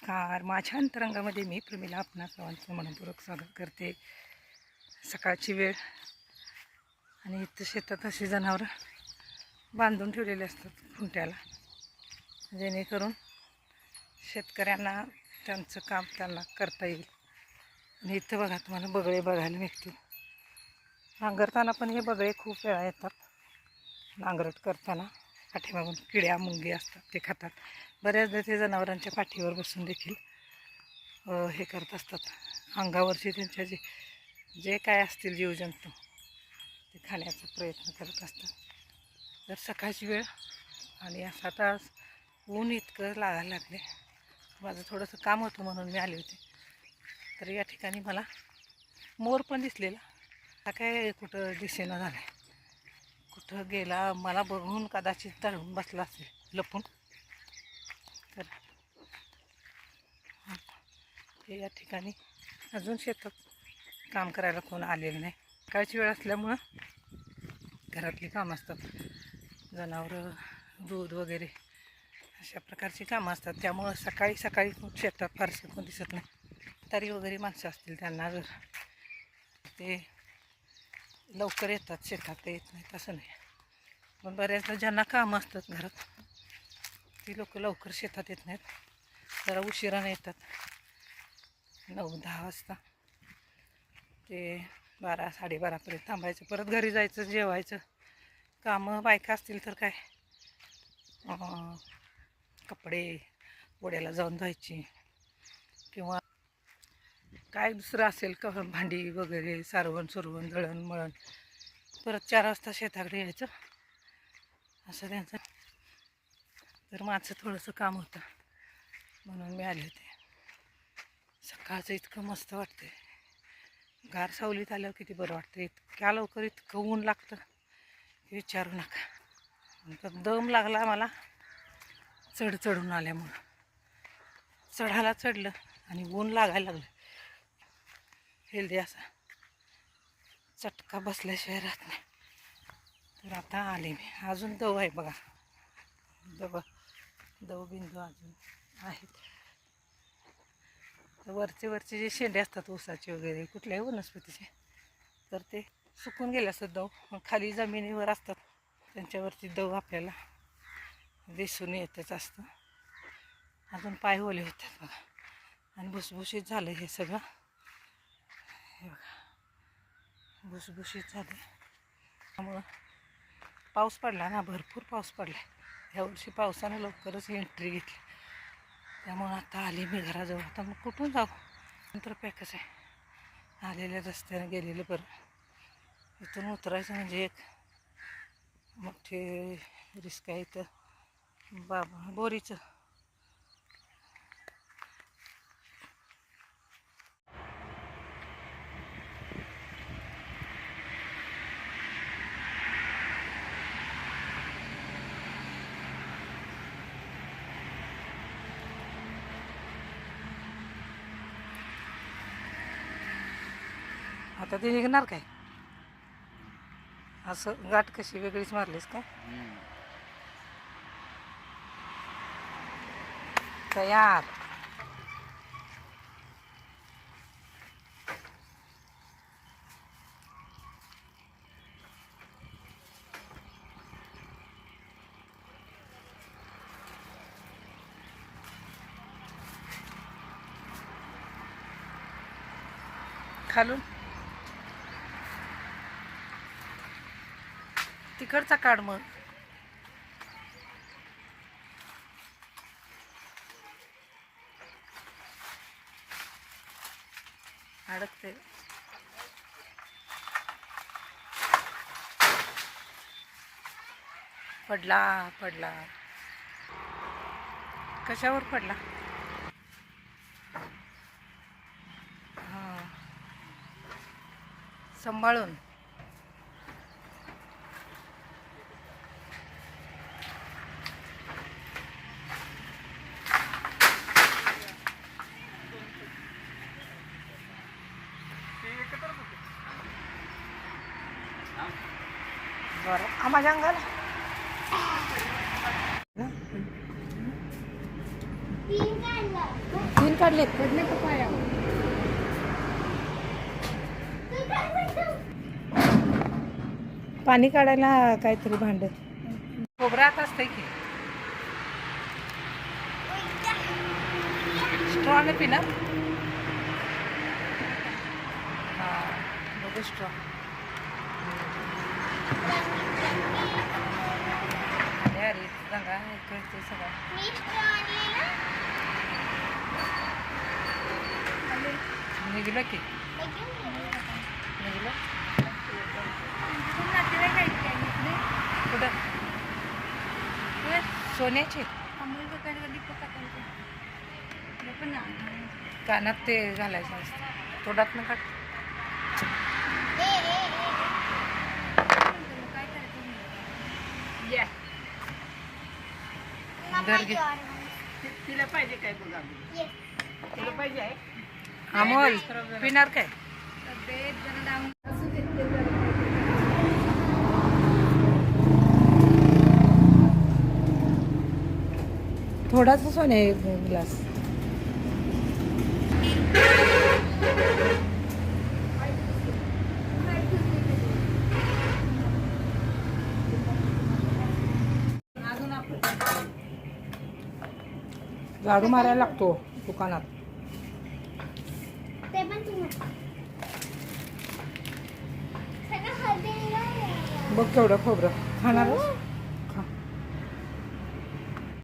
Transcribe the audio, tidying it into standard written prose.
नमस्कार. माझ्या अंतरंगामध्ये मी प्रमिला आपणा सर्वांचं मनपूर्वक स्वागत करते. सकाळची वेळ आणि इथं शेतात अशी जनावरं बांधून ठेवलेले असतात खुंट्याला, जेणेकरून शेतकऱ्यांना त्यांचं काम त्यांना करता येईल. आणि इथं बघा, तुम्हाला बगळे बघायला मिळतील. नांगरताना पण हे बगळे खूप वेळा येतात. नांगरट करताना पाठीमागून किड्या मुंगी असतात, ते खातात. बऱ्याचदा ते जनावरांच्या पाठीवर बसून देखील हे करत असतात. अंगावरचे त्यांच्या जे काय असतील जीवजंतू ते खाण्याचा प्रयत्न करत असतात. तर सकाळची वेळ आणि असा तास ऊन इतकं लागायला लागले. माझं थोडंसं काम होतं म्हणून मी आले होते. तर या ठिकाणी मला मोर पण दिसलेला. हा काय कुठं दिसेना झाला, कुठं गेला मला बघून कदाचित तळून बसला असेल लपून. तर हे या ठिकाणी अजून शेतात काम करायला कोण आलेलं नाही. सकाळची वेळ असल्यामुळं घरातली कामं असतात, जनावरं दूध वगैरे अशा प्रकारची कामं असतात. त्यामुळं सकाळी सकाळी कोण शेतात फारसं कोण दिसत नाही. तरी वगैरे माणसं असतील त्यांना जर ते लवकर येतात शेतात, ते येत नाही तसं नाही. पण बऱ्याचदा ज्यांना कामं असतात घरात ती लोक लवकर शेतात येत नाहीत, जरा उशिराने येतात. 9-10 वाजता ते 12-12:30पर्यंत थांबायचं, परत घरी जायचं, जेवायचं. कामं बायका असतील तर काय कपडे ओढ्याला जाऊन धुवायची किंवा काय दुसरं असेल भांडी वगैरे सारवण सुरवण दळणमळण, परत 4 वाजता शेताकडे यायचं असं त्यांचं. तर माझं थोडंसं काम होतं म्हणून मी आले होते. सकाळचं इतकं मस्त वाटतंय, गार सावलीत आल्यावर किती बरं वाटतं. इतक्या लवकर इतकं ऊन लागतं की विचारू नका. तर दम लागला मला चढून आल्यामुळं. चढायला चढलं आणि ऊन लागायला लागलं. हेल्दी असा चटका बसल्याशिवाय राहत नाही. तर आता आले मी. अजून दव आहे बघा, दव बिंदू अजून आहेत. वरचे जे शेंडे असतात ऊसाचे वगैरे कुठल्याही वनस्पतीचे, तर ते सुकून गेले असतात दव. मग खाली जमिनीवर असतात त्यांच्यावरती दव आपल्याला दिसून येतच असतं. अजून पाय ओले होतात बघा आणि भुसभुशीत झालं हे सगळं. हे बघा भुसभुशीत झालं. त्यामुळं पाऊस पडला ना, भरपूर पाऊस पडला. ह्या वर्षी पावसानं लवकरच एंट्री घेतली. त्यामुळं आता आले मी घराजवळ. आता मग कुठून जाऊ, नंतर पॅकच आहे. आलेल्या रस्त्याने गेलेलं बरं. इथून उतरायचं म्हणजे एक मोठी रिस्क आहे. इथं बोरीचं आता ते निघणार काय, असं गाठ कशी वेगळीच मारलीस काय. तयार. खालून तिकडचा काढ मग. अडकते. पडला. कशावर पडला. हां, सांभाळून. बरं, माझ्या अंगाला पडले पडले का पायावर? पाणी काढायला काहीतरी भांड खोबरात असतंय की स्ट्रॉने पिणार हां बघू स्ट्रॉ अरे रंगा इकडे सगळं निघलं की निघलं कुठं सोन्याचे कानात ते घालायचं असतं तोडात ना काढ घर घे तिला पाहिजे काय बघा तिला पाहिजे आहे अमोल पिणार काय थोडासा सोने ग्लास झाडू मारायला लागतो दुकानात बघ केवढं खोबरं खाणारच